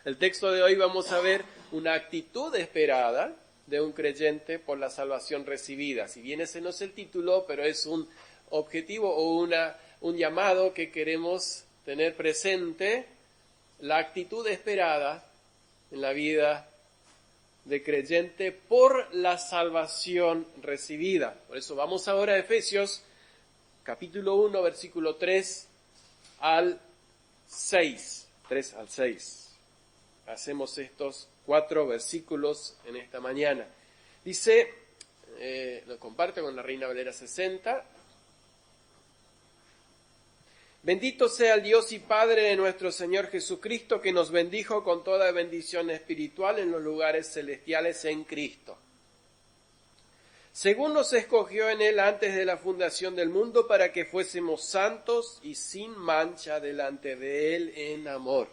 El texto de hoy vamos a ver una actitud esperada de un creyente por la salvación recibida. Si bien ese no es el título, pero es un objetivo o un llamado que queremos tener presente, la actitud esperada en la vida de creyente por la salvación recibida. Por eso vamos ahora a Efesios capítulo 1, versículo 3 al 6. 3 al 6. Hacemos estos 4 versículos en esta mañana. Dice, lo comparto con la Reina Valera 60. Bendito sea el Dios y Padre de nuestro Señor Jesucristo, que nos bendijo con toda bendición espiritual en los lugares celestiales en Cristo. Según nos escogió en Él antes de la fundación del mundo, para que fuésemos santos y sin mancha delante de Él en amor,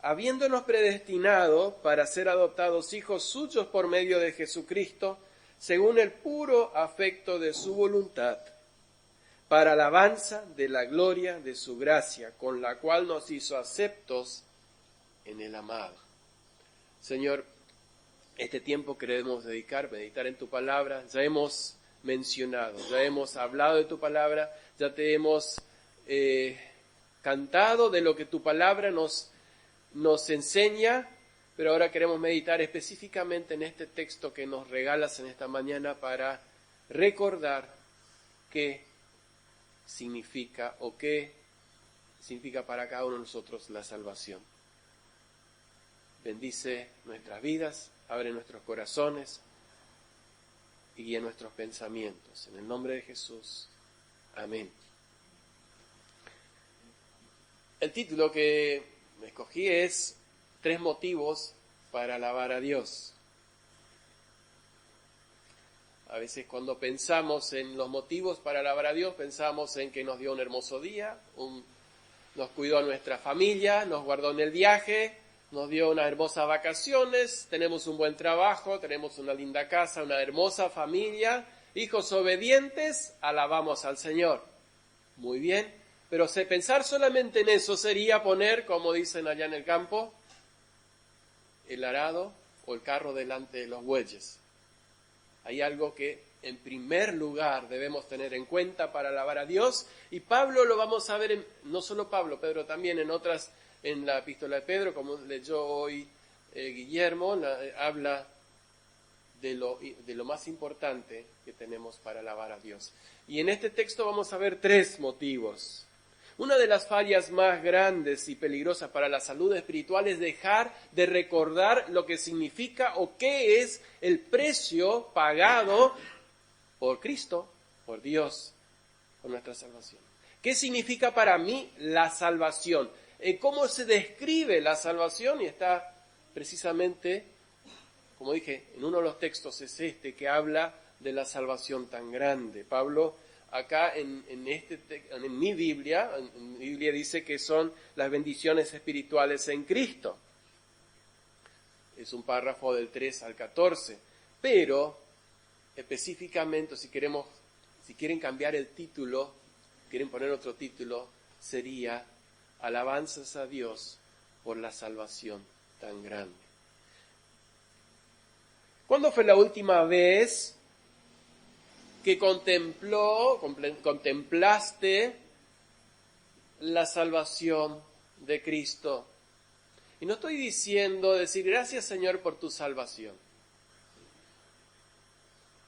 habiéndonos predestinado para ser adoptados hijos suyos por medio de Jesucristo, según el puro afecto de su voluntad, para alabanza de la gloria de su gracia, con la cual nos hizo aceptos en el amado. Señor, este tiempo queremos meditar en tu palabra. Ya hemos mencionado, ya hemos hablado de tu palabra, ya te hemos cantado de lo que tu palabra nos enseña, pero ahora queremos meditar específicamente en este texto que nos regalas en esta mañana para recordar qué significa o qué significa para cada uno de nosotros la salvación. Bendice nuestras vidas, abre nuestros corazones y guía nuestros pensamientos. En el nombre de Jesús. Amén. El título que me escogí es 3 motivos para alabar a Dios. A veces cuando pensamos en los motivos para alabar a Dios, pensamos en que nos dio un hermoso día, nos cuidó a nuestra familia, nos guardó en el viaje, nos dio unas hermosas vacaciones, tenemos un buen trabajo, tenemos una linda casa, una hermosa familia, hijos obedientes, alabamos al Señor. Muy bien, pero pensar solamente en eso sería poner, como dicen allá en el campo, el arado o el carro delante de los bueyes. Hay algo que en primer lugar debemos tener en cuenta para alabar a Dios, y Pablo lo vamos a ver, no solo Pablo, Pedro también en la epístola de Pedro, como leyó hoy Guillermo, habla de lo más importante que tenemos para alabar a Dios. Y en este texto vamos a ver 3 motivos. Una de las fallas más grandes y peligrosas para la salud espiritual es dejar de recordar lo que significa o qué es el precio pagado por Cristo, por Dios, por nuestra salvación. ¿Qué significa para mí la salvación? ¿Cómo se describe la salvación? Y está precisamente, como dije, en uno de los textos es este que habla de la salvación tan grande. Pablo acá en mi Biblia dice que son las bendiciones espirituales en Cristo. Es un párrafo del 3 al 14. Pero, específicamente, si quieren cambiar el título, quieren poner otro título, sería Alabanzas a Dios por la salvación tan grande. ¿Cuándo fue la última vez que contemplaste la salvación de Cristo? Y no estoy diciendo decir gracias Señor por tu salvación.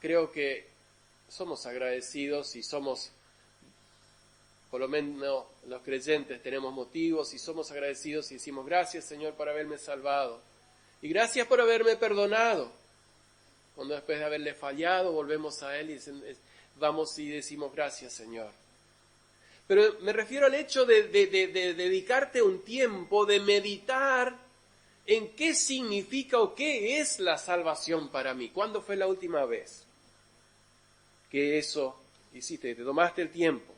Creo que somos agradecidos y somos, por lo menos los creyentes tenemos motivos y somos agradecidos y decimos gracias Señor por haberme salvado y gracias por haberme perdonado. Cuando después de haberle fallado volvemos a Él y vamos y decimos gracias Señor. Pero me refiero al hecho de dedicarte un tiempo, de meditar en qué significa o qué es la salvación para mí. ¿Cuándo fue la última vez que eso hiciste? Te tomaste el tiempo.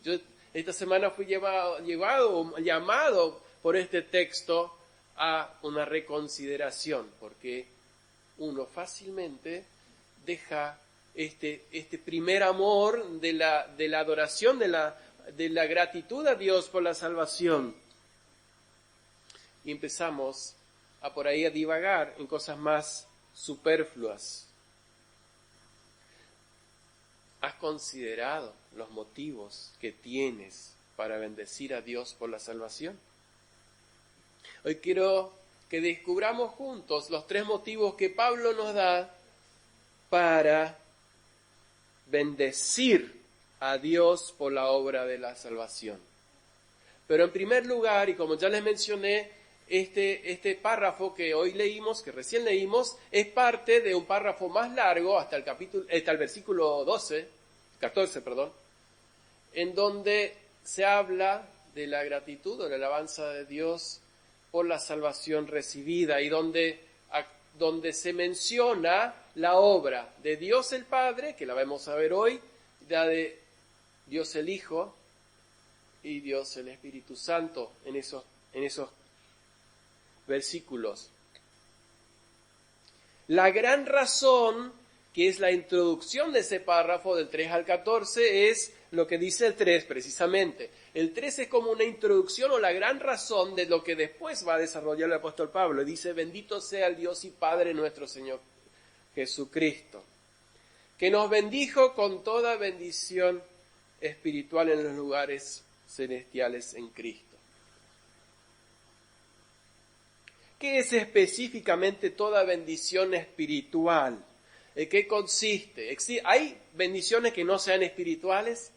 Yo esta semana fui llamado por este texto a una reconsideración, porque uno fácilmente deja este primer amor de la adoración, de la gratitud a Dios por la salvación. y empezamos por ahí a divagar en cosas más superfluas. ¿Has considerado los motivos que tienes para bendecir a Dios por la salvación? Hoy quiero que descubramos juntos los 3 motivos que Pablo nos da para bendecir a Dios por la obra de la salvación. Pero en primer lugar, y como ya les mencioné, este párrafo que hoy leímos, que recién leímos, es parte de un párrafo más largo hasta el versículo 14, en donde se habla de la gratitud o la alabanza de Dios por la salvación recibida y donde se menciona la obra de Dios el Padre, que la vamos a ver hoy, la de Dios el Hijo y Dios el Espíritu Santo en esos versículos. La gran razón, que es la introducción de ese párrafo del 3 al 14, es lo que dice el 3 precisamente. El 3 es como una introducción o la gran razón de lo que después va a desarrollar el apóstol Pablo. Dice: bendito sea el Dios y Padre nuestro Señor Jesucristo, que nos bendijo con toda bendición espiritual en los lugares celestiales en Cristo. ¿Qué es específicamente toda bendición espiritual? ¿En qué consiste? ¿Hay bendiciones que no sean espirituales?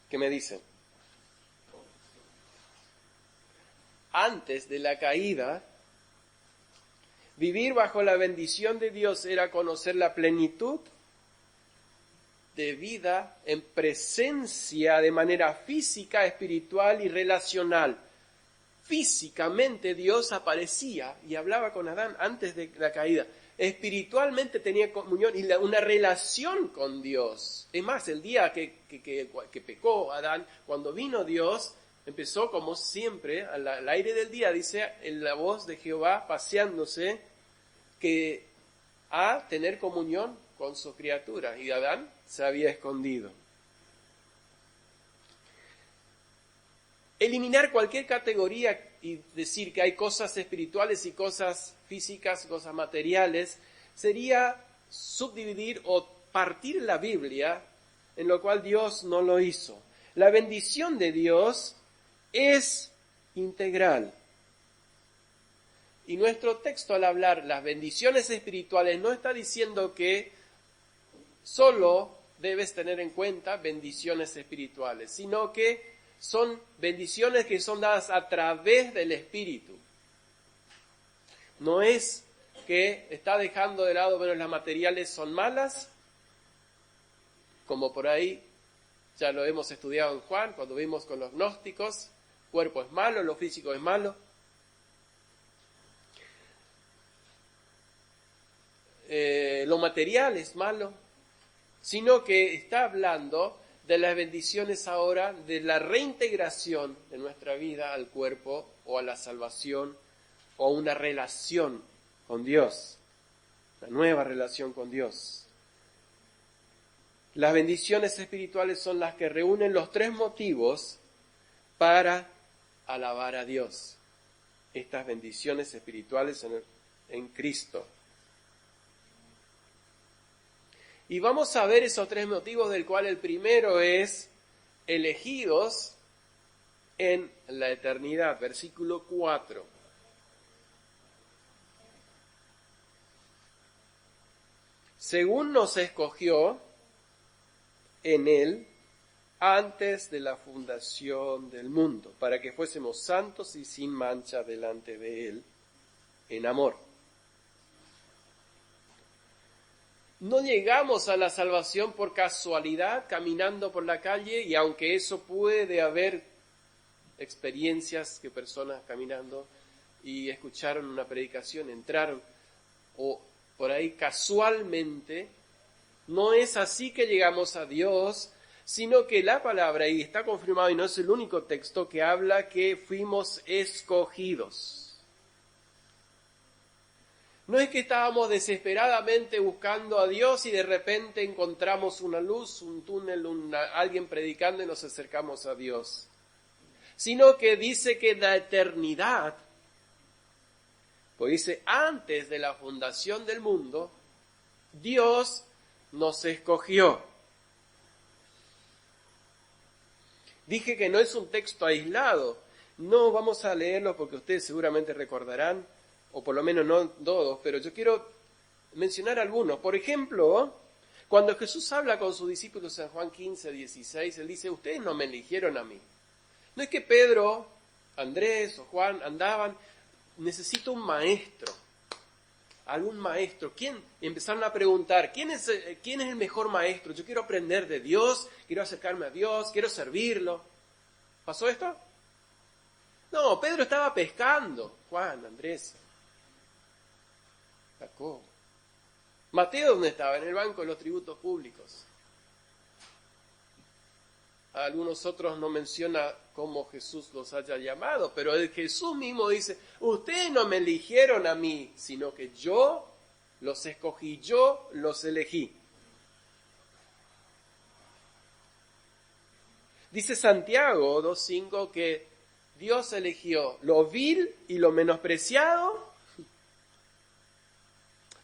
¿Qué me dicen? Antes de la caída, vivir bajo la bendición de Dios era conocer la plenitud de vida en presencia de manera física, espiritual y relacional. Físicamente Dios aparecía y hablaba con Adán antes de la caída. Espiritualmente tenía comunión y una relación con Dios. Es más, el día que pecó Adán, cuando vino Dios, empezó como siempre, al aire del día, dice, en la voz de Jehová paseándose, a tener comunión con su criatura. Y Adán se había escondido. Eliminar cualquier categoría y decir que hay cosas espirituales y cosas físicas, cosas materiales, sería subdividir o partir la Biblia, en lo cual Dios no lo hizo. La bendición de Dios es integral. Y nuestro texto, al hablar las bendiciones espirituales, no está diciendo que solo debes tener en cuenta bendiciones espirituales, sino que son bendiciones que son dadas a través del Espíritu. No es que está dejando de lado, bueno, las materiales son malas, como por ahí ya lo hemos estudiado en Juan, cuando vimos con los gnósticos, cuerpo es malo, lo físico es malo. Lo material es malo, sino que está hablando de las bendiciones ahora, de la reintegración de nuestra vida al cuerpo o a la salvación o a una relación con Dios, una nueva relación con Dios. Las bendiciones espirituales son las que reúnen los 3 motivos para alabar a Dios. Estas bendiciones espirituales en Cristo. Y vamos a ver esos 3 motivos, del cual el primero es elegidos en la eternidad, versículo 4. Según nos escogió en Él antes de la fundación del mundo, para que fuésemos santos y sin mancha delante de Él en amor. No llegamos a la salvación por casualidad, caminando por la calle, y aunque eso puede haber experiencias que personas caminando y escucharon una predicación, entraron, o por ahí casualmente, no es así que llegamos a Dios, sino que la palabra, y está confirmado, y no es el único texto que habla que fuimos escogidos. No es que estábamos desesperadamente buscando a Dios y de repente encontramos una luz, un túnel, alguien predicando y nos acercamos a Dios. sino que dice que la eternidad, pues dice, antes de la fundación del mundo, Dios nos escogió. Dije que no es un texto aislado. No vamos a leerlo porque ustedes seguramente recordarán, o por lo menos no todos, pero yo quiero mencionar algunos. Por ejemplo, cuando Jesús habla con sus discípulos en Juan 15, 16, él dice, ustedes no me eligieron a mí. No es que Pedro, Andrés o Juan andaban, necesito un maestro, algún maestro. ¿Quién? Empezaron a preguntar, ¿quién es el mejor maestro? Yo quiero aprender de Dios, quiero acercarme a Dios, quiero servirlo. ¿Pasó esto? No, Pedro estaba pescando. Juan, Andrés, Jacobo. Mateo, ¿dónde estaba? En el banco de los tributos públicos. Algunos otros no menciona cómo Jesús los haya llamado, pero Jesús mismo dice, ustedes no me eligieron a mí, sino que yo los escogí, yo los elegí. Dice Santiago 2:5 que Dios eligió lo vil y lo menospreciado.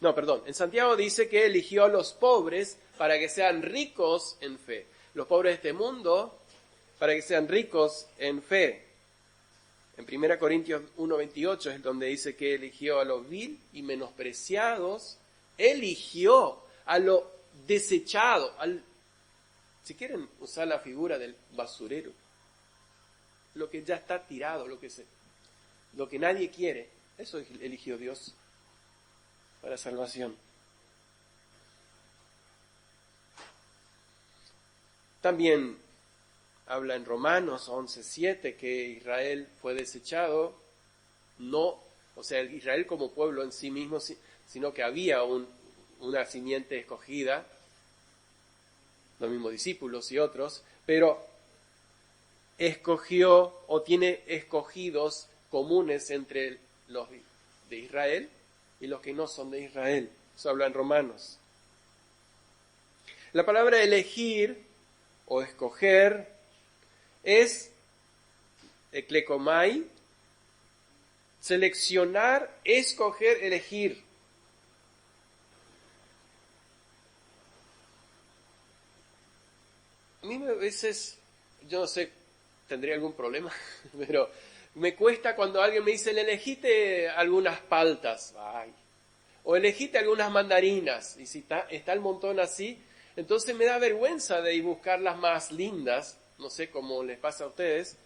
No, perdón, en Santiago dice que eligió a los pobres para que sean ricos en fe. Los pobres de este mundo, para que sean ricos en fe. En 1 Corintios 1:28 es donde dice que eligió a los vil y menospreciados, eligió a lo desechado, si quieren usar la figura del basurero, lo que ya está tirado, lo que nadie quiere, eso eligió Dios para salvación. También habla en Romanos 11:7 que Israel fue desechado, Israel como pueblo en sí mismo, sino que había una simiente escogida, los mismos discípulos y otros, pero escogió o tiene escogidos comunes entre los de Israel y los que no son de Israel. Eso habla en Romanos. La palabra elegir o escoger es eklekomai, seleccionar, escoger, elegir. A mí a veces, yo no sé, tendría algún problema, pero me cuesta cuando alguien me dice, le elegiste algunas paltas, o elegiste algunas mandarinas, y si está el montón así, entonces me da vergüenza de ir buscar las más lindas, no sé cómo les pasa a ustedes.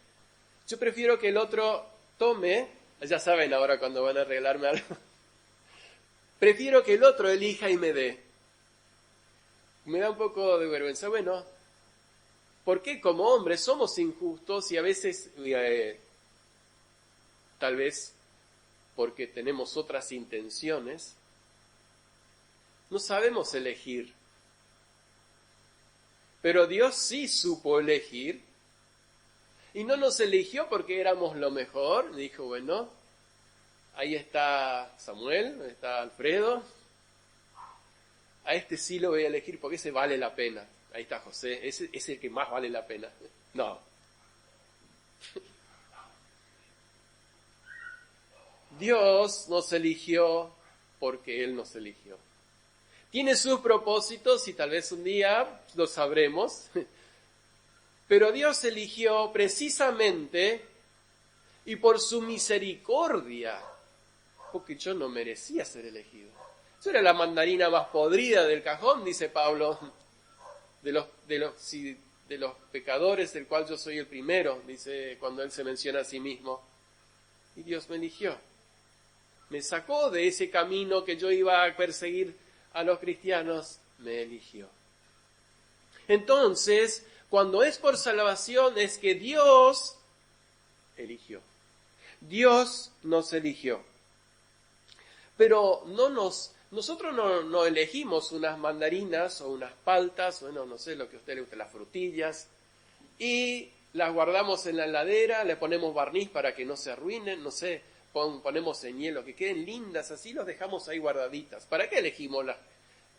Yo prefiero que el otro tome, ya saben ahora cuando van a regalarme algo, prefiero que el otro elija y me dé. Me da un poco de vergüenza. Bueno, ¿por qué como hombres somos injustos y a veces, tal vez porque tenemos otras intenciones, no sabemos elegir? Pero Dios sí supo elegir y no nos eligió porque éramos lo mejor. Dijo, bueno, ahí está Samuel, ahí está Alfredo, a este sí lo voy a elegir porque ese vale la pena. Ahí está José, ese es el que más vale la pena. No. Dios nos eligió porque Él nos eligió. Tiene sus propósitos y tal vez un día lo sabremos, pero Dios eligió precisamente y por su misericordia, porque yo no merecía ser elegido. Yo era la mandarina más podrida del cajón, dice Pablo, de los pecadores, del cual yo soy el primero, dice cuando él se menciona a sí mismo. Y Dios me eligió. Me sacó de ese camino que yo iba a perseguir a los cristianos, me eligió. Entonces, cuando es por salvación, es que Dios eligió. Dios nos eligió. Pero nosotros no elegimos unas mandarinas o unas paltas, bueno, no sé lo que a usted le gusta, las frutillas, y las guardamos en la heladera, le ponemos barniz para que no se arruinen, no sé, ponemos en hielo, que queden lindas, así los dejamos ahí guardaditas. ¿Para qué elegimos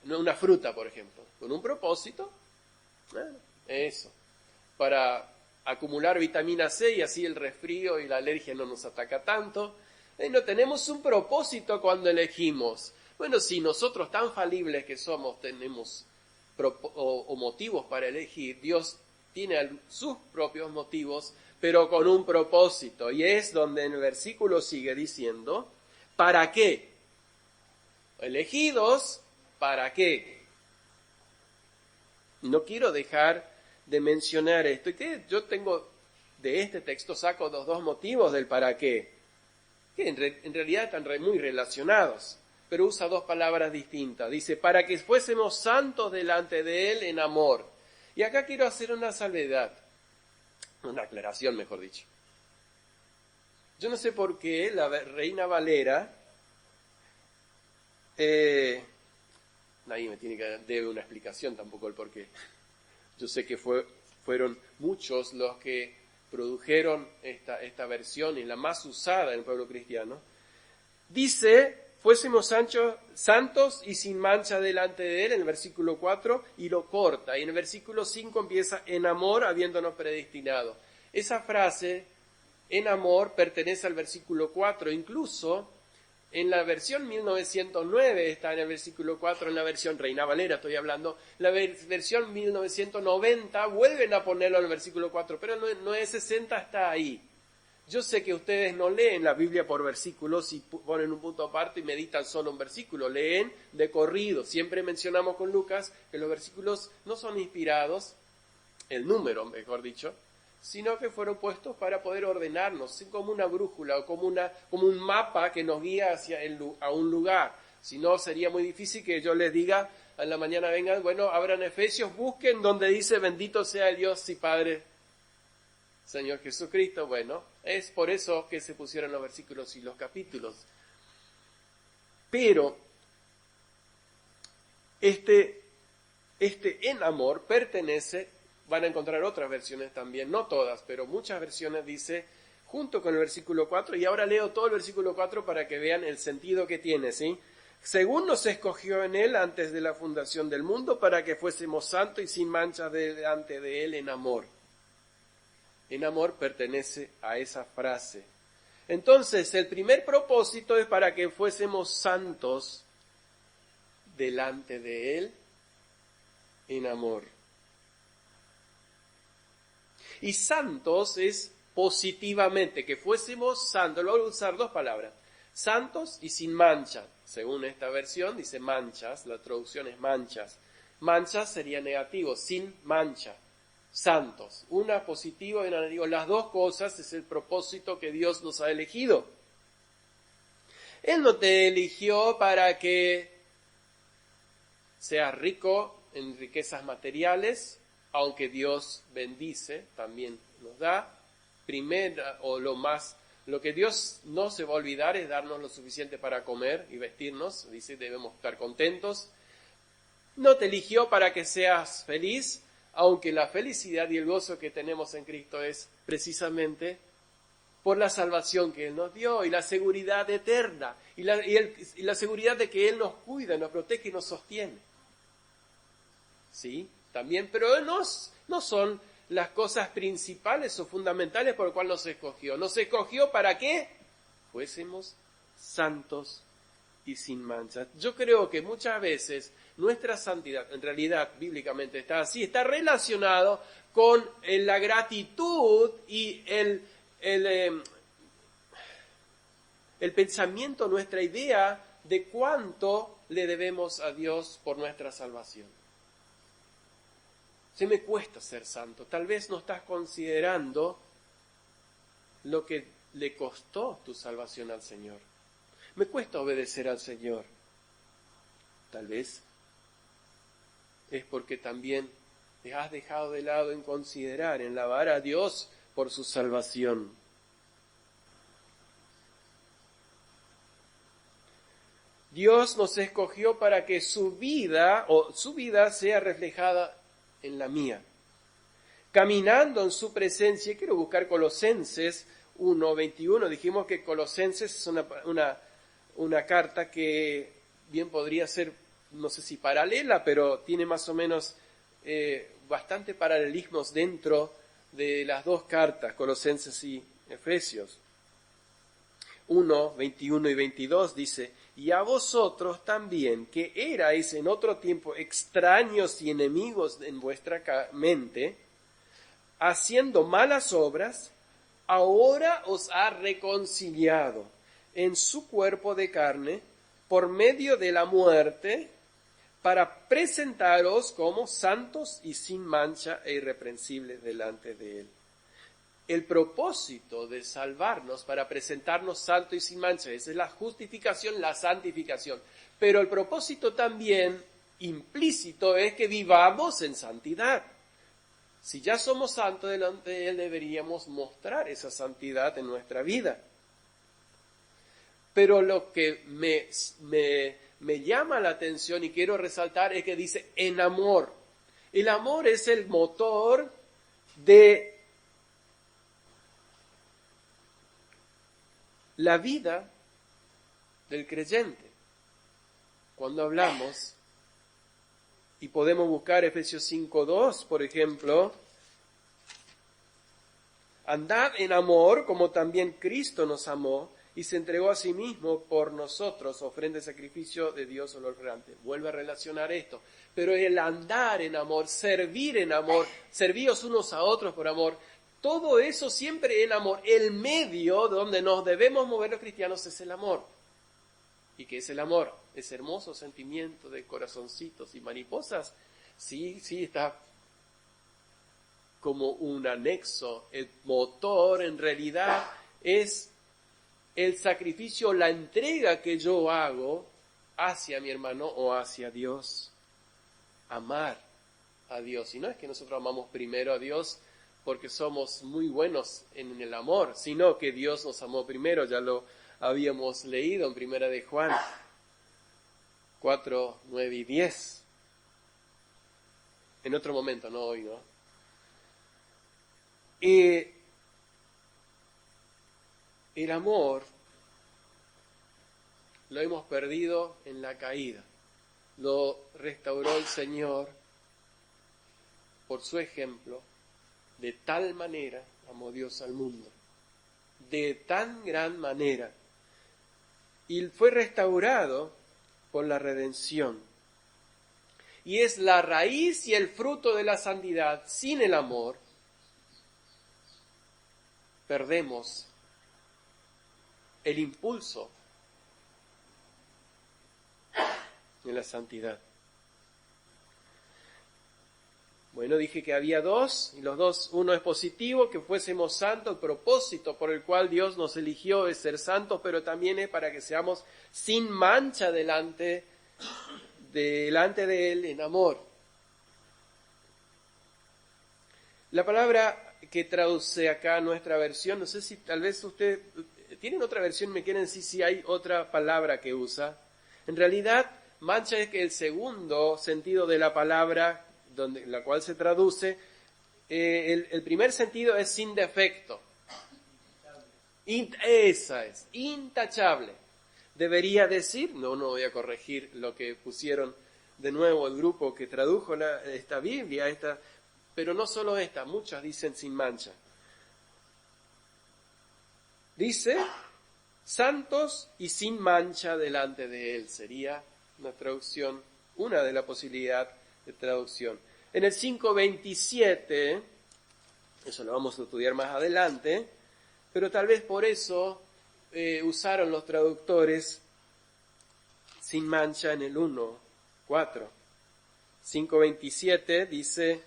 una fruta, por ejemplo? Con un propósito, eso, para acumular vitamina C y así el resfrío y la alergia no nos ataca tanto. No tenemos un propósito cuando elegimos. Bueno, si nosotros tan falibles que somos tenemos motivos para elegir, Dios tiene sus propios motivos, pero con un propósito. Y es donde en el versículo sigue diciendo, ¿para qué? Elegidos, ¿para qué? No quiero dejar de mencionar esto. Yo tengo, de este texto saco los dos motivos del para qué, que en realidad están muy relacionados, pero usa dos palabras distintas. Dice, para que fuésemos santos delante de Él en amor. Y acá quiero hacer una salvedad, una aclaración, mejor dicho. Yo no sé por qué la Reina Valera, nadie me debe una explicación tampoco el por qué. Yo sé que fueron muchos los que produjeron esta versión y la más usada en el pueblo cristiano. Dice, fuésemos santos y sin mancha delante de Él, en el versículo 4, y lo corta. Y en el versículo 5 empieza, en amor habiéndonos predestinado. Esa frase, en amor, pertenece al versículo 4. Incluso en la versión 1909 está en el versículo 4, en la versión Reina Valera estoy hablando, la versión 1990 vuelven a ponerlo en el versículo 4, pero el 960 está ahí. Yo sé que ustedes no leen la Biblia por versículos y ponen un punto aparte y meditan solo un versículo, leen de corrido. Siempre mencionamos con Lucas que los versículos no son inspirados, el número mejor dicho, sino que fueron puestos para poder ordenarnos, como una brújula o como un mapa que nos guía a un lugar. Si no, sería muy difícil que yo les diga a la mañana, vengan, bueno, abran Efesios, busquen donde dice, bendito sea el Dios y Padre, Señor Jesucristo. Bueno, es por eso que se pusieron los versículos y los capítulos. Pero este en amor pertenece, van a encontrar otras versiones también, no todas, pero muchas versiones dice, junto con el versículo 4, y ahora leo todo el versículo 4 para que vean el sentido que tiene, ¿sí? Según nos escogió en Él antes de la fundación del mundo, para que fuésemos santos y sin mancha delante de Él en amor. En amor pertenece a esa frase. Entonces, el primer propósito es para que fuésemos santos delante de Él en amor. Y santos es positivamente, que fuésemos santos. Lo voy a usar dos palabras, santos y sin mancha. Según esta versión dice manchas, la traducción es manchas. Manchas sería negativo, sin mancha. Santos, una positiva y una negativa. Las dos cosas es el propósito que Dios nos ha elegido. Él no te eligió para que seas rico en riquezas materiales, aunque Dios bendice, también nos da. Lo que Dios no se va a olvidar es darnos lo suficiente para comer y vestirnos. Dice, debemos estar contentos. No te eligió para que seas feliz, aunque la felicidad y el gozo que tenemos en Cristo es precisamente por la salvación que Él nos dio y la seguridad eterna y la seguridad de que Él nos cuida, nos protege y nos sostiene. ¿Sí? También, pero no son las cosas principales o fundamentales por las cuales nos escogió. ¿Nos escogió para qué? Fuésemos santos y sin mancha. Yo creo que muchas veces nuestra santidad, en realidad bíblicamente está así, está relacionado con la gratitud y el pensamiento, nuestra idea de cuánto le debemos a Dios por nuestra salvación. Se me cuesta ser santo. Tal vez no estás considerando lo que le costó tu salvación al Señor. Me cuesta obedecer al Señor. Tal vez es porque también te has dejado de lado en considerar, en alabar a Dios por su salvación. Dios nos escogió para que su vida sea reflejada en la mía. Caminando en su presencia, quiero buscar Colosenses 1:21. Dijimos que Colosenses es una carta que bien podría ser, no sé si paralela, pero tiene más o menos bastante paralelismos dentro de las dos cartas, Colosenses y Efesios. 1, 21 y 22 dice: y a vosotros también, que erais en otro tiempo extraños y enemigos en vuestra mente, haciendo malas obras, ahora os ha reconciliado en su cuerpo de carne por medio de la muerte, para presentaros como santos y sin mancha e irreprensibles delante de él. El propósito de salvarnos para presentarnos santos y sin mancha, esa es la justificación, la santificación. Pero el propósito también implícito es que vivamos en santidad. Si ya somos santos delante de él, deberíamos mostrar esa santidad en nuestra vida. Pero lo que me llama la atención y quiero resaltar es que dice en amor. El amor es el motor de la vida del creyente. Cuando hablamos, y podemos buscar Efesios 5:2, por ejemplo, andad en amor como también Cristo nos amó y se entregó a sí mismo por nosotros, ofrenda y sacrificio de Dios olor fragante. Vuelve a relacionar esto. Pero el andar en amor, servir en amor, servíos unos a otros por amor, todo eso siempre en amor. El medio donde nos debemos mover los cristianos es el amor. ¿Y qué es el amor? Ese hermoso sentimiento de corazoncitos y mariposas. Sí, está como un anexo. El motor en realidad es el sacrificio, la entrega que yo hago hacia mi hermano o hacia Dios. Amar a Dios. Y no es que nosotros amamos primero a Dios porque somos muy buenos en el amor, sino que Dios nos amó primero. Ya lo habíamos leído en Primera de Juan 4, 9 y 10. En otro momento, no hoy, ¿no? El amor lo hemos perdido en la caída. Lo restauró el Señor por su ejemplo. De tal manera amó Dios al mundo. De tan gran manera. Y fue restaurado por la redención. Y es la raíz y el fruto de la santidad. Sin el amor, perdemos el impulso en la santidad. Bueno, dije que había dos, y los dos, uno es positivo, que fuésemos santos. El propósito por el cual Dios nos eligió es ser santos, pero también es para que seamos sin mancha delante de Él en amor. La palabra que traduce acá nuestra versión, no sé si tal vez usted, ¿tienen otra versión? Me quieren decir si hay otra palabra que usa. En realidad, mancha es que el segundo sentido de la palabra, la cual se traduce, el primer sentido es sin defecto. Esa es, intachable. Debería decir, no voy a corregir lo que pusieron de nuevo el grupo que tradujo esta Biblia, pero no solo esta, muchas dicen sin mancha. Dice, santos y sin mancha delante de Él, sería una traducción, una de las posibilidades de traducción. En el 5:27, eso lo vamos a estudiar más adelante, pero tal vez por eso usaron los traductores sin mancha en el 1:4. 5:27 dice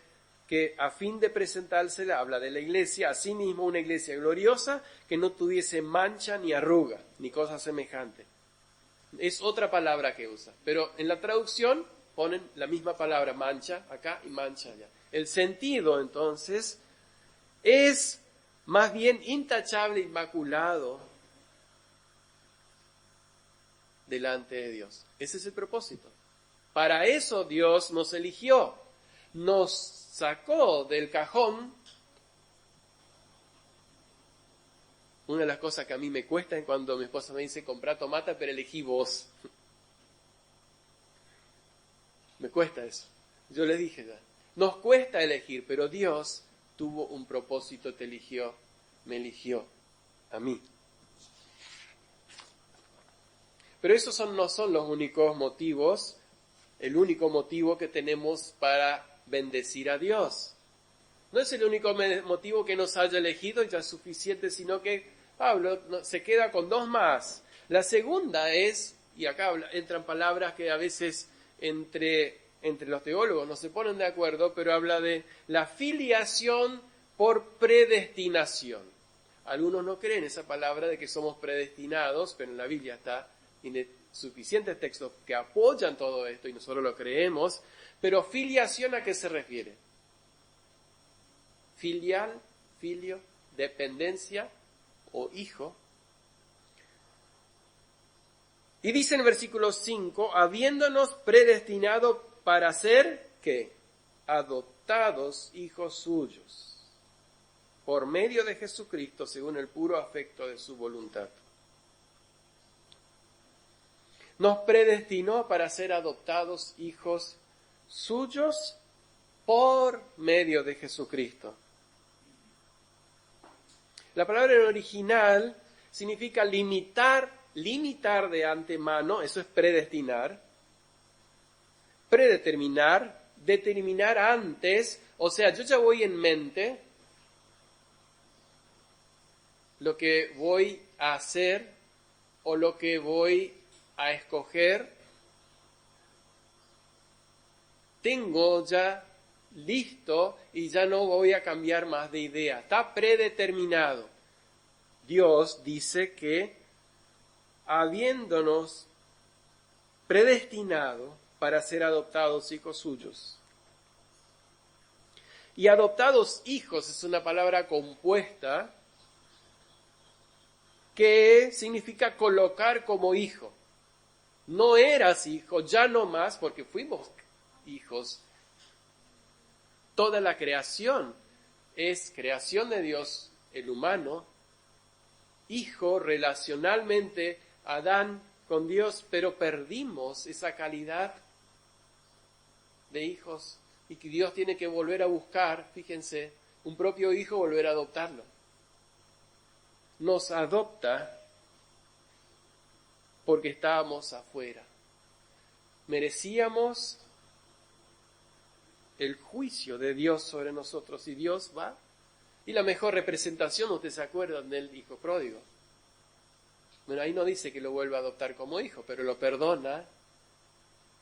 que a fin de presentársela, habla de la iglesia, asimismo una iglesia gloriosa que no tuviese mancha ni arruga, ni cosa semejante. Es otra palabra que usa, pero en la traducción ponen la misma palabra, mancha acá y mancha allá. El sentido, entonces, es más bien intachable, inmaculado delante de Dios. Ese es el propósito. Para eso Dios nos eligió, nos sacó del cajón. Una de las cosas que a mí me cuesta es cuando mi esposa me dice, comprá tomate, pero elegí vos. Me cuesta eso. Yo le dije ya, nos cuesta elegir, pero Dios tuvo un propósito, te eligió, me eligió a mí. Pero esos no son los únicos motivos, el único motivo que tenemos para bendecir a Dios. No es el único motivo que nos haya elegido y ya es suficiente, sino que Pablo se queda con dos más. La segunda es, y acá entran palabras que a veces entre los teólogos no se ponen de acuerdo, pero habla de la filiación por predestinación. Algunos no creen esa palabra de que somos predestinados, pero en la Biblia está suficientes textos que apoyan todo esto y nosotros lo creemos. Pero filiación, ¿a qué se refiere? Filial, filio, dependencia o hijo. Y dice en el versículo 5, habiéndonos predestinado para ser, ¿qué? Adoptados hijos suyos, por medio de Jesucristo, según el puro afecto de su voluntad. Nos predestinó para ser adoptados hijos suyos por medio de Jesucristo. La palabra en original significa limitar de antemano, eso es predestinar, predeterminar, determinar antes, o sea, yo ya voy en mente lo que voy a hacer o lo que voy a escoger, tengo ya listo y ya no voy a cambiar más de idea, está predeterminado. Dios dice que habiéndonos predestinado para ser adoptados hijos suyos. Y adoptados hijos es una palabra compuesta que significa colocar como hijo. No eras hijo, ya no más, porque fuimos hijos. Toda la creación es creación de Dios, el humano, hijo relacionalmente, Adán con Dios, pero perdimos esa calidad de hijos y que Dios tiene que volver a buscar, fíjense, un propio hijo, volver a adoptarlo. Nos adopta porque estábamos afuera. Merecíamos el juicio de Dios sobre nosotros y Dios va. Y la mejor representación, ustedes se acuerdan del hijo pródigo. Bueno, ahí no dice que lo vuelva a adoptar como hijo, pero lo perdona.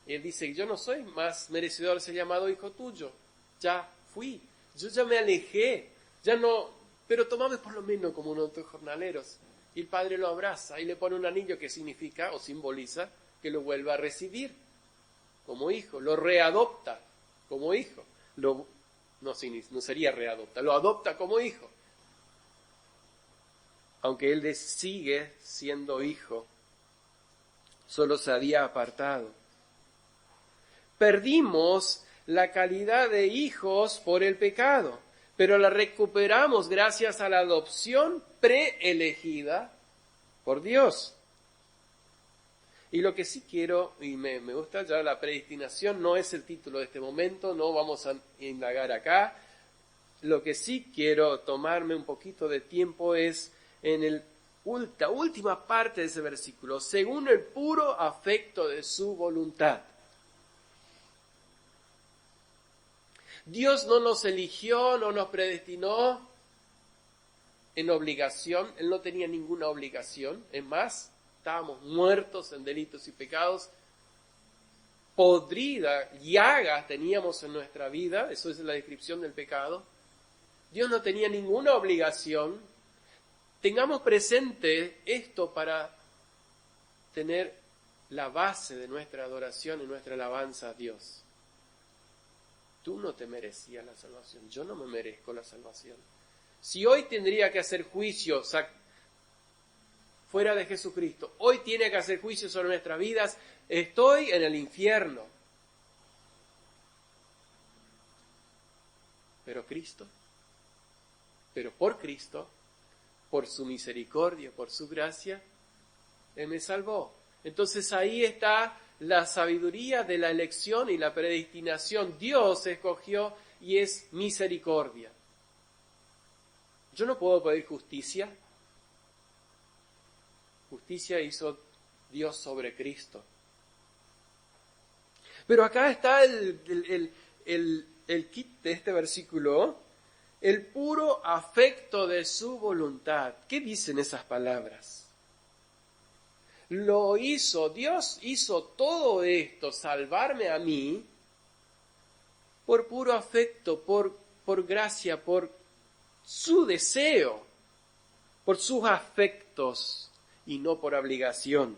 Él dice, yo no soy más merecedor de ser llamado hijo tuyo. Ya fui, yo ya me alejé, ya no, pero tomame por lo menos como uno de tus jornaleros. Y el padre lo abraza y le pone un anillo que significa o simboliza que lo vuelva a recibir como hijo, lo readopta como hijo. No sería readopta, lo adopta como hijo. Aunque él sigue siendo hijo, solo se había apartado. Perdimos la calidad de hijos por el pecado, pero la recuperamos gracias a la adopción preelegida por Dios. Y lo que sí quiero, y me gusta ya la predestinación, no es el título de este momento, no vamos a indagar acá. Lo que sí quiero tomarme un poquito de tiempo es en la última parte de ese versículo, según el puro afecto de su voluntad. Dios no nos eligió, no nos predestinó en obligación, Él no tenía ninguna obligación, es más, estábamos muertos en delitos y pecados, podrida, llagas teníamos en nuestra vida, eso es la descripción del pecado. Dios no tenía ninguna obligación. Tengamos presente esto para tener la base de nuestra adoración y nuestra alabanza a Dios. Tú no te merecías la salvación, yo no me merezco la salvación. Si hoy tendría que hacer juicio fuera de Jesucristo, hoy tiene que hacer juicio sobre nuestras vidas, estoy en el infierno. Pero por Cristo, por su misericordia, por su gracia, Él me salvó. Entonces ahí está la sabiduría de la elección y la predestinación. Dios escogió y es misericordia. Yo no puedo pedir justicia. Justicia hizo Dios sobre Cristo. Pero acá está el kit de este versículo, el puro afecto de su voluntad. ¿Qué dicen esas palabras? Lo hizo, Dios hizo todo esto, salvarme a mí, por puro afecto, por gracia, por su deseo, por sus afectos y no por obligación.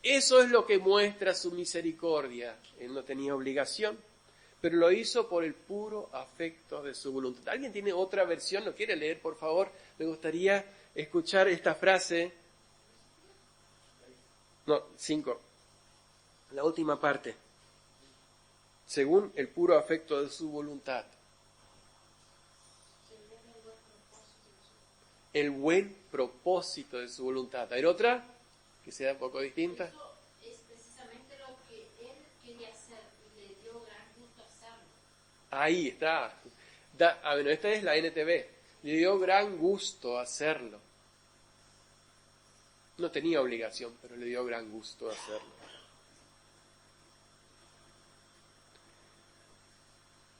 Eso es lo que muestra su misericordia. Él no tenía obligación, pero lo hizo por el puro afecto de su voluntad. ¿Alguien tiene otra versión? ¿Lo quiere leer, por favor? Me gustaría escuchar esta frase. No, 5. La última parte. Según el puro afecto de su voluntad. El buen propósito de su voluntad. ¿Hay otra que sea un poco distinta? Eso es precisamente lo que él quería hacer y le dio gran gusto hacerlo. Ahí está. Bueno, esta es la NTV. Le dio gran gusto hacerlo. No tenía obligación, pero le dio gran gusto hacerlo.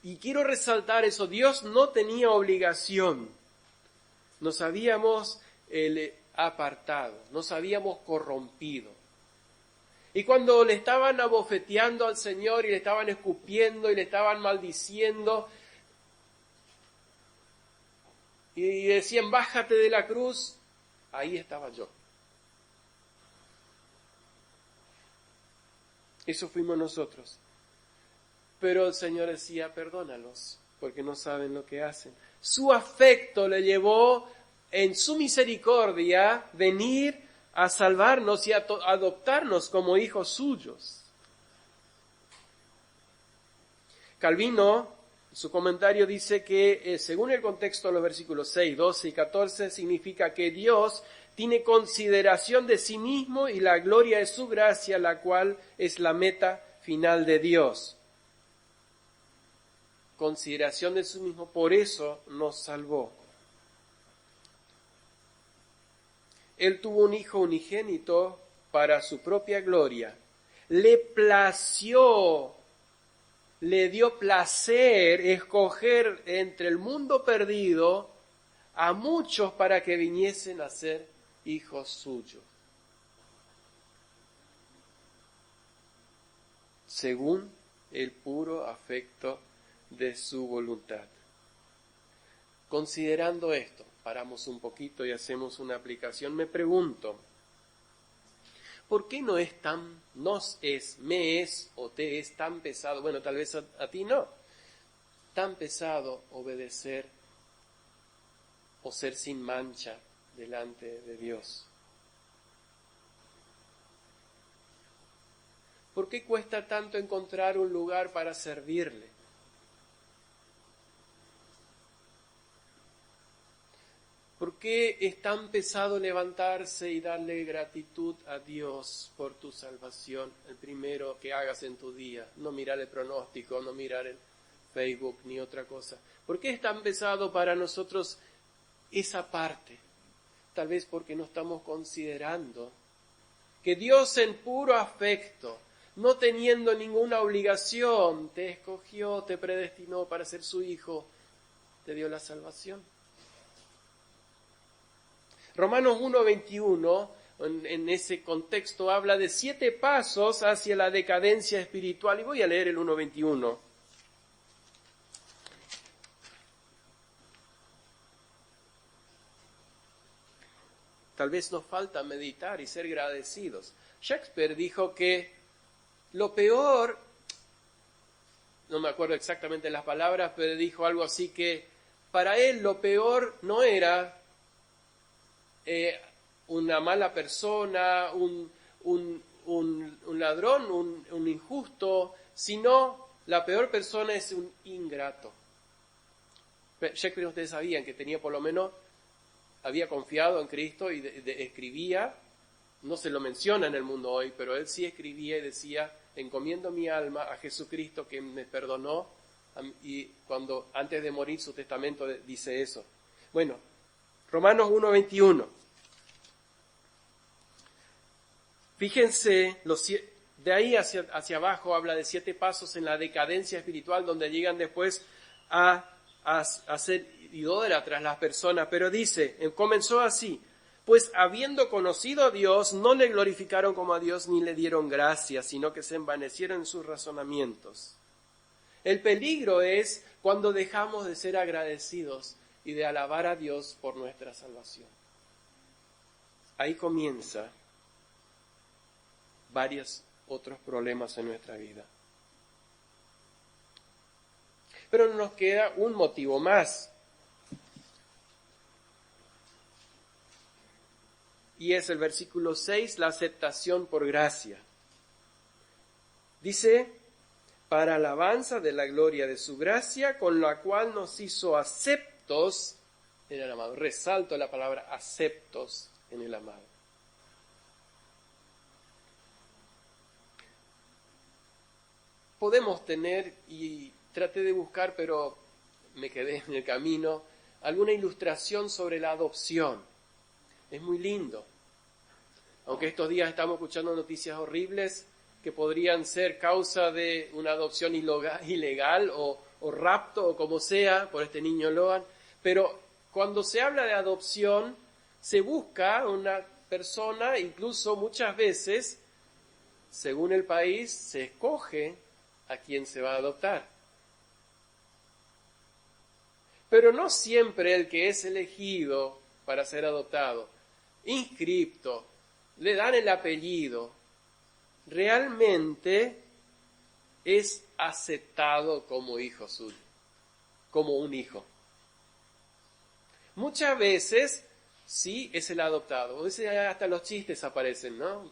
Y quiero resaltar eso. Dios no tenía obligación. Nos habíamos apartado, nos habíamos corrompido. Y cuando le estaban abofeteando al Señor y le estaban escupiendo y le estaban maldiciendo y decían, bájate de la cruz, ahí estaba yo. Eso fuimos nosotros. Pero el Señor decía, perdónalos, porque no saben lo que hacen. Su afecto le llevó en su misericordia venir a salvarnos y a adoptarnos como hijos suyos. Calvino, en su comentario, dice que según el contexto de los versículos 6, 12 y 14, significa que Dios tiene consideración de sí mismo y la gloria de su gracia, la cual es la meta final de Dios. Consideración de sí mismo, por eso nos salvó. Él tuvo un hijo unigénito para su propia gloria. Le plació, le dio placer escoger entre el mundo perdido a muchos para que viniesen a ser hijos suyos. Según el puro afecto de su voluntad. Considerando esto, paramos un poquito y hacemos una aplicación. Me pregunto, ¿por qué me es o te es tan pesado? Bueno, tal vez a ti no. Tan pesado obedecer o ser sin mancha delante de Dios. ¿Por qué cuesta tanto encontrar un lugar para servirle? ¿Por qué es tan pesado levantarse y darle gratitud a Dios por tu salvación? El primero que hagas en tu día, no mirar el pronóstico, no mirar el Facebook ni otra cosa. ¿Por qué es tan pesado para nosotros esa parte? Tal vez porque no estamos considerando que Dios en puro afecto, no teniendo ninguna obligación, te escogió, te predestinó para ser su hijo, te dio la salvación. Romanos 1:21, en ese contexto, habla de 7 pasos hacia la decadencia espiritual. Y voy a leer el 1:21. Tal vez nos falta meditar y ser agradecidos. Shakespeare dijo que lo peor, no me acuerdo exactamente las palabras, pero dijo algo así que para él lo peor no era una mala persona, un ladrón, un injusto, sino la peor persona es un ingrato. Shakespeare, ustedes sabían que tenía por lo menos, había confiado en Cristo y escribía, no se lo menciona en el mundo hoy, pero él sí escribía y decía, encomiendo mi alma a Jesucristo que me perdonó Y cuando antes de morir su testamento dice eso. Bueno, Romanos 1:21. Fíjense, de ahí hacia abajo habla de 7 pasos en la decadencia espiritual donde llegan después a ser idólatras las personas. Pero dice, comenzó así: pues habiendo conocido a Dios, no le glorificaron como a Dios ni le dieron gracias, sino que se envanecieron en sus razonamientos. El peligro es cuando dejamos de ser agradecidos y de alabar a Dios por nuestra salvación. Ahí comienza varios otros problemas en nuestra vida. Pero nos queda un motivo más. Y es el versículo 6, la aceptación por gracia. Dice, para alabanza de la gloria de su gracia, con la cual nos hizo aceptos en el amado. Resalto la palabra aceptos en el amado. Podemos tener, y traté de buscar, pero me quedé en el camino, alguna ilustración sobre la adopción. Es muy lindo. Aunque estos días estamos escuchando noticias horribles que podrían ser causa de una adopción ilegal o rapto o como sea por este niño Loan. Pero cuando se habla de adopción, se busca una persona, incluso muchas veces, según el país, se escoge a quien se va a adoptar. Pero no siempre el que es elegido para ser adoptado, inscripto, le dan el apellido, realmente es aceptado como hijo suyo, como un hijo. Muchas veces sí es el adoptado. A veces hasta los chistes aparecen, ¿no?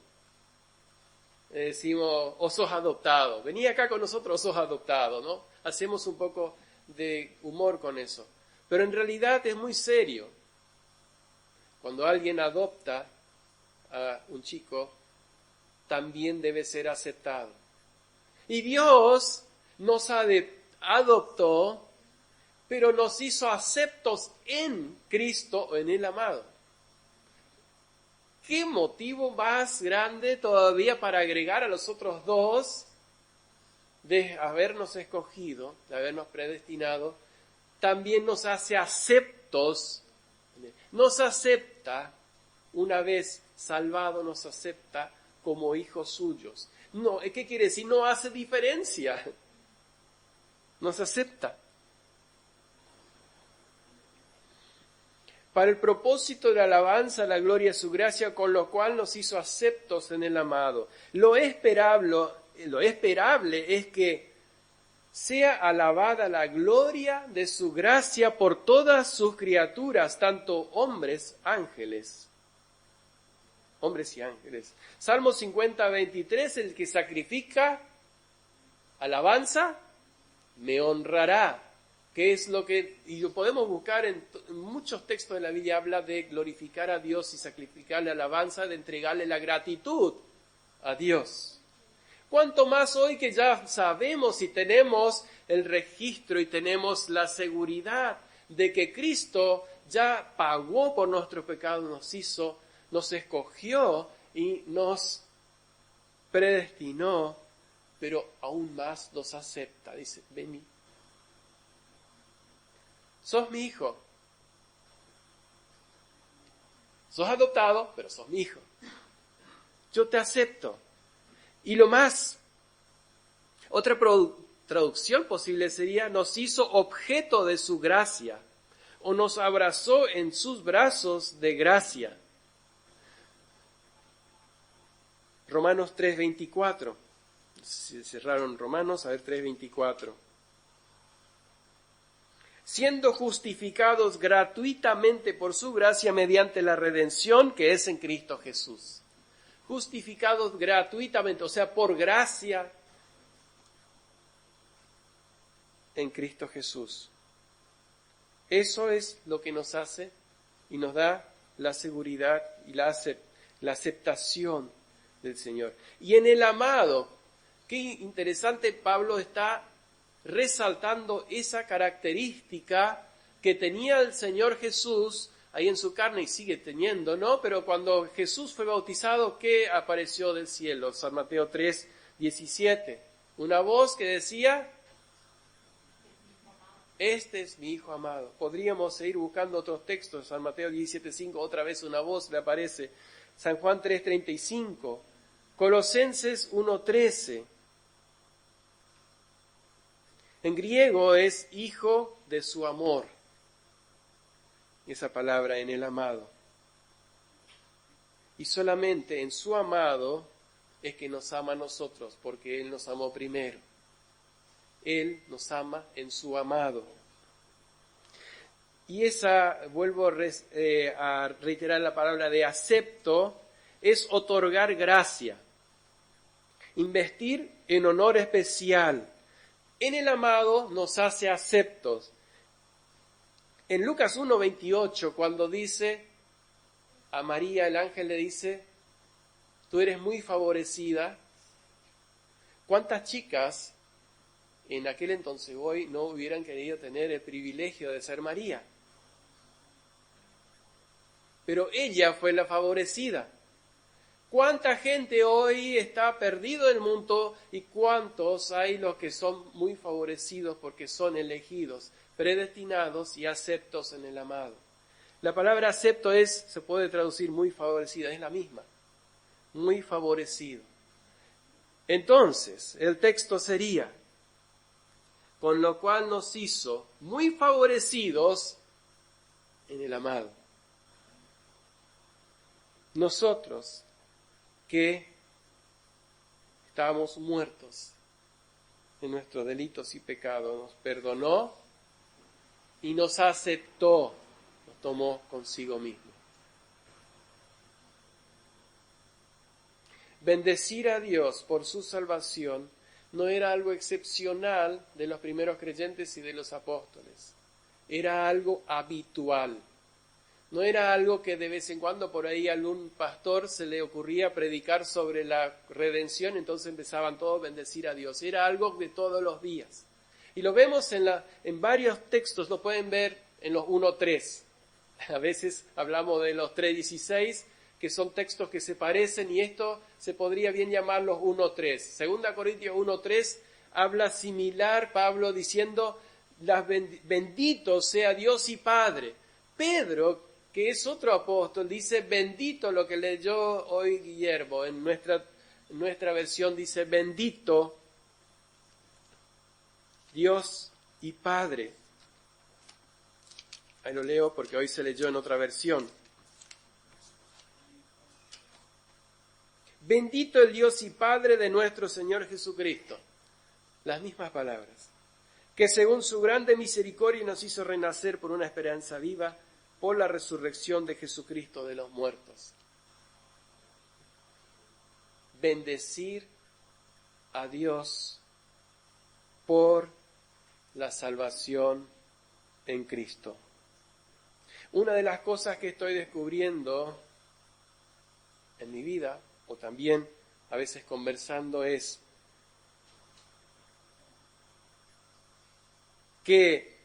Decimos, o sos adoptado, vení acá con nosotros, sos adoptado, ¿no? Hacemos un poco de humor con eso. Pero en realidad es muy serio. Cuando alguien adopta a un chico, también debe ser aceptado. Y Dios nos adoptó, pero nos hizo aceptos en Cristo o en el amado. ¿Qué motivo más grande todavía para agregar a los otros dos de habernos escogido, de habernos predestinado? También nos hace aceptos, nos acepta, una vez salvado, nos acepta como hijos suyos. No, ¿qué quiere decir? No hace diferencia, nos acepta. Para el propósito de la alabanza, la gloria de su gracia, con lo cual nos hizo aceptos en el amado. Lo esperable es que sea alabada la gloria de su gracia por todas sus criaturas, tanto hombres y ángeles. Salmo 50:23, el que sacrifica alabanza, me honrará. Que es lo que, y lo podemos buscar en muchos textos de la Biblia, habla de glorificar a Dios y sacrificarle alabanza, de entregarle la gratitud a Dios. Cuanto más hoy que ya sabemos y tenemos el registro y tenemos la seguridad de que Cristo ya pagó por nuestros pecados, nos escogió y nos predestinó, pero aún más nos acepta. Dice, vení. Sos mi hijo. Sos adoptado, pero sos mi hijo. Yo te acepto. Y lo más, otra traducción posible sería, nos hizo objeto de su gracia, o nos abrazó en sus brazos de gracia. Romanos 3:24. Se cerraron Romanos, a ver 3:24. Siendo justificados gratuitamente por su gracia mediante la redención que es en Cristo Jesús. Justificados gratuitamente, o sea, por gracia en Cristo Jesús. Eso es lo que nos hace y nos da la seguridad y la aceptación del Señor. Y en el amado, qué interesante, Pablo está resaltando esa característica que tenía el Señor Jesús ahí en su carne y sigue teniendo, ¿no? Pero cuando Jesús fue bautizado, ¿qué apareció del cielo? San Mateo 3, 17. Una voz que decía, este es mi Hijo amado. Podríamos seguir buscando otros textos. San Mateo 17, 5, otra vez una voz le aparece. San Juan 3, 35. Colosenses 1, 13. En griego es hijo de su amor. Esa palabra en el amado. Y solamente en su amado es que nos ama a nosotros, porque Él nos amó primero. Él nos ama en su amado. Y esa, vuelvo a reiterar la palabra de acepto, es otorgar gracia, investir en honor especial. En el amado nos hace aceptos. En Lucas 1:28, cuando dice a María, el ángel le dice, tú eres muy favorecida. ¿Cuántas chicas en aquel entonces hoy no hubieran querido tener el privilegio de ser María? Pero ella fue la favorecida. ¿Cuánta gente hoy está perdido en el mundo y cuántos hay los que son muy favorecidos porque son elegidos, predestinados y aceptos en el amado? La palabra acepto se puede traducir muy favorecida, es la misma, muy favorecido. Entonces, el texto sería, con lo cual nos hizo muy favorecidos en el amado. Nosotros, que estábamos muertos en nuestros delitos y pecados, nos perdonó y nos aceptó, nos tomó consigo mismo. Bendecir a Dios por su salvación no era algo excepcional de los primeros creyentes y de los apóstoles, era algo habitual. No era algo que de vez en cuando por ahí a algún pastor se le ocurría predicar sobre la redención, entonces empezaban todos a bendecir a Dios. Era algo de todos los días. Y lo vemos en varios textos, lo pueden ver en los 1.3. A veces hablamos de los 3.16, que son textos que se parecen, y esto se podría bien llamar los 1.3. 2 Corintios 1.3 habla similar, Pablo diciendo, bendito sea Dios y Padre. Pedro, que es otro apóstol, dice bendito, lo que leyó hoy Guillermo, en nuestra versión dice bendito Dios y Padre. Ahí lo leo porque hoy se leyó en otra versión. Bendito el Dios y Padre de nuestro Señor Jesucristo. Las mismas palabras. Que según su grande misericordia nos hizo renacer por una esperanza viva, por la resurrección de Jesucristo de los muertos. Bendecir a Dios por la salvación en Cristo. Una de las cosas que estoy descubriendo en mi vida, o también a veces conversando, es que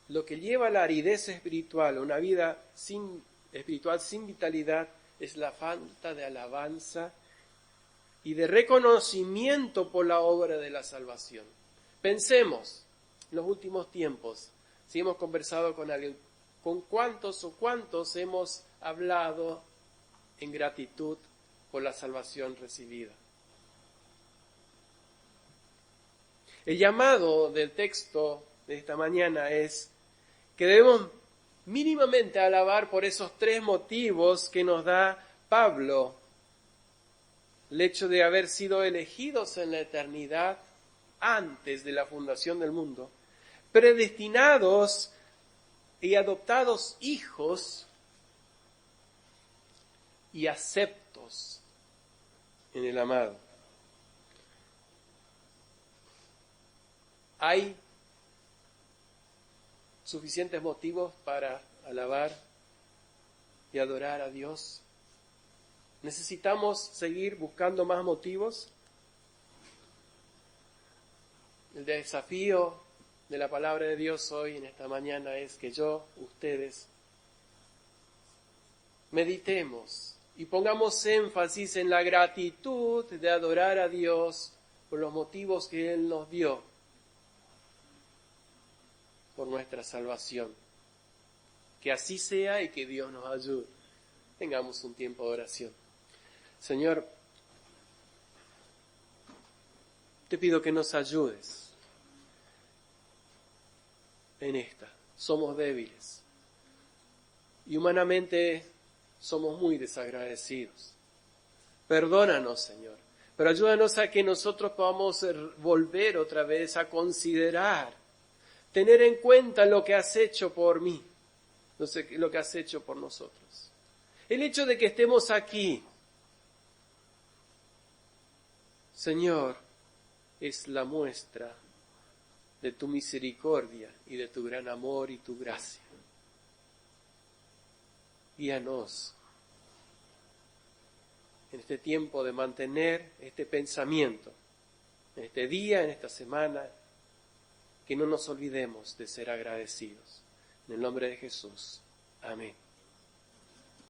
lo que lleva a la aridez espiritual, una vida espiritual sin vitalidad, es la falta de alabanza y de reconocimiento por la obra de la salvación. Pensemos, en los últimos tiempos, si hemos conversado con alguien, ¿con cuántos hemos hablado en gratitud por la salvación recibida? El llamado del texto de esta mañana es que debemos mínimamente alabar por esos 3 motivos que nos da Pablo. El hecho de haber sido elegidos en la eternidad antes de la fundación del mundo, predestinados y adoptados hijos y aceptos en el amado. Hay suficientes motivos para alabar y adorar a Dios. ¿Necesitamos seguir buscando más motivos? El desafío de la palabra de Dios hoy, en esta mañana, es que ustedes, meditemos y pongamos énfasis en la gratitud de adorar a Dios por los motivos que Él nos dio por nuestra salvación. Que así sea y que Dios nos ayude. Tengamos un tiempo de oración. Señor, te pido que nos ayudes en esta. Somos débiles y humanamente somos muy desagradecidos. Perdónanos, Señor, pero ayúdanos a que nosotros podamos volver otra vez a considerar, tener en cuenta lo que has hecho por mí, lo que has hecho por nosotros. El hecho de que estemos aquí, Señor, es la muestra de tu misericordia y de tu gran amor y tu gracia. Guíanos en este tiempo de mantener este pensamiento, en este día, en esta semana, que no nos olvidemos de ser agradecidos. En el nombre de Jesús. Amén.